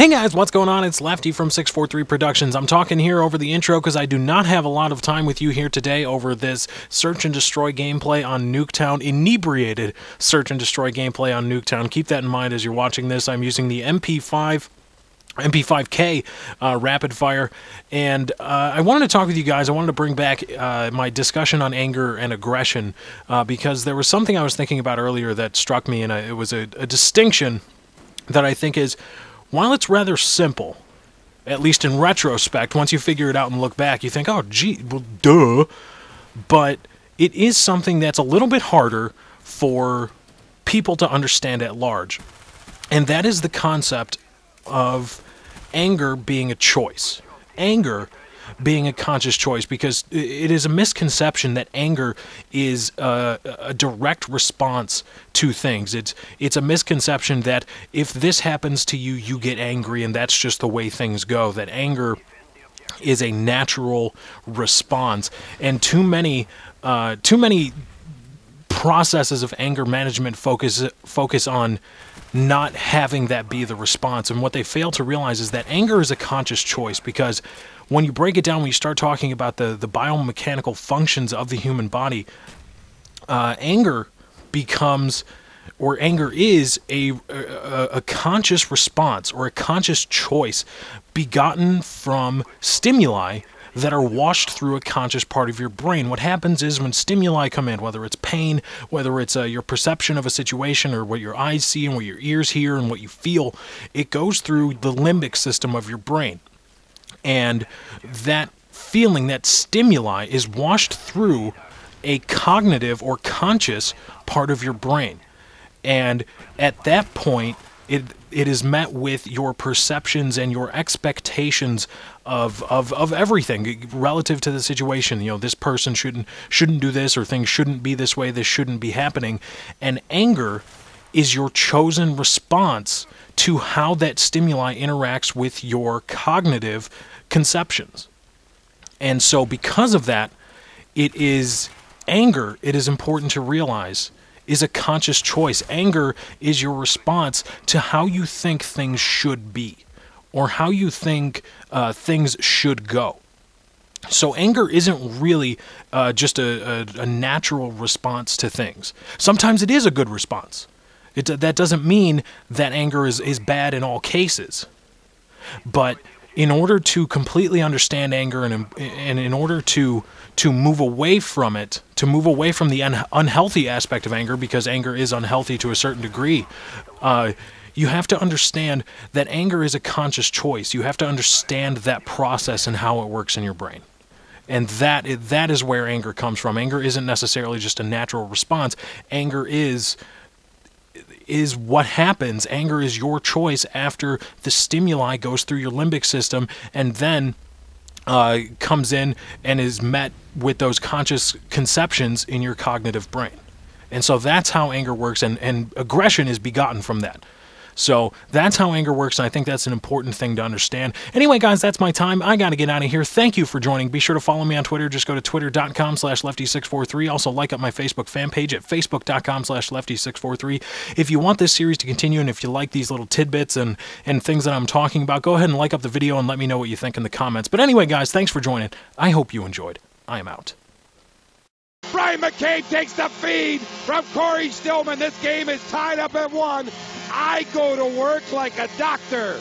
Hey guys, what's going on? It's Lefty from 643 Productions. I'm talking here over the intro because I do not have a lot of time with you here today over this Search and Destroy gameplay on Nuketown, inebriated Search and Destroy gameplay on Nuketown. Keep that in mind as you're watching this. I'm using the MP5K rapid fire, and I wanted to talk with you guys. I wanted to bring back my discussion on anger and aggression because there was something I was thinking about earlier that struck me, and it was a distinction that I think is, while it's rather simple, at least in retrospect, once you figure it out and look back, you think, oh, gee, well, duh. But it is something that's a little bit harder for people to understand at large. And that is the concept of anger being a choice. Anger being a conscious choice, because it is a misconception that anger is a direct response to things. It's a misconception that if this happens to you, you get angry, and that's just the way things go. That anger is a natural response, and too many processes of anger management focus on not having that be the response. And what they fail to realize is that anger is a conscious choice, because when you break it down, when you start talking about the biomechanical functions of the human body, anger becomes, or anger is a conscious response or a conscious choice begotten from stimuli that are washed through a conscious part of your brain. What happens is when stimuli come in, whether it's pain, whether it's your perception of a situation, or what your eyes see and what your ears hear and what you feel, it goes through the limbic system of your brain. And that feeling, that stimuli, is washed through a cognitive or conscious part of your brain. And at that point, it is met with your perceptions and your expectations of everything relative to the situation. You know, this person shouldn't do this, or things shouldn't be this way, this shouldn't be happening. And anger is your chosen response to how that stimuli interacts with your cognitive conceptions. And so because of that, anger, it is important to realize, is a conscious choice. Anger is your response to how you think things should be, or how you think things should go. So anger isn't really just a natural response to things. Sometimes it is a good response. That doesn't mean that anger is bad in all cases. But in order to completely understand anger, and in order to move away from it, to move away from the unhealthy aspect of anger, because anger is unhealthy to a certain degree, you have to understand that anger is a conscious choice. You have to understand that process and how it works in your brain. And that is where anger comes from. Anger isn't necessarily just a natural response. Anger is what happens. Anger is your choice after the stimuli goes through your limbic system and then comes in and is met with those conscious conceptions in your cognitive brain. And so that's how anger works, and aggression is begotten from that. So that's how anger works, and I think that's an important thing to understand. Anyway, guys, that's my time. I got to get out of here. Thank you for joining. Be sure to follow me on Twitter. Just go to twitter.com/lefty643. Also, like up my Facebook fan page at facebook.com/lefty643. If you want this series to continue, and if you like these little tidbits and things that I'm talking about, go ahead and like up the video and let me know what you think in the comments. But anyway, guys, thanks for joining. I hope you enjoyed. I am out. Brian McCabe takes the feed from Corey Stillman. This game is tied up at 1. I go to work like a doctor.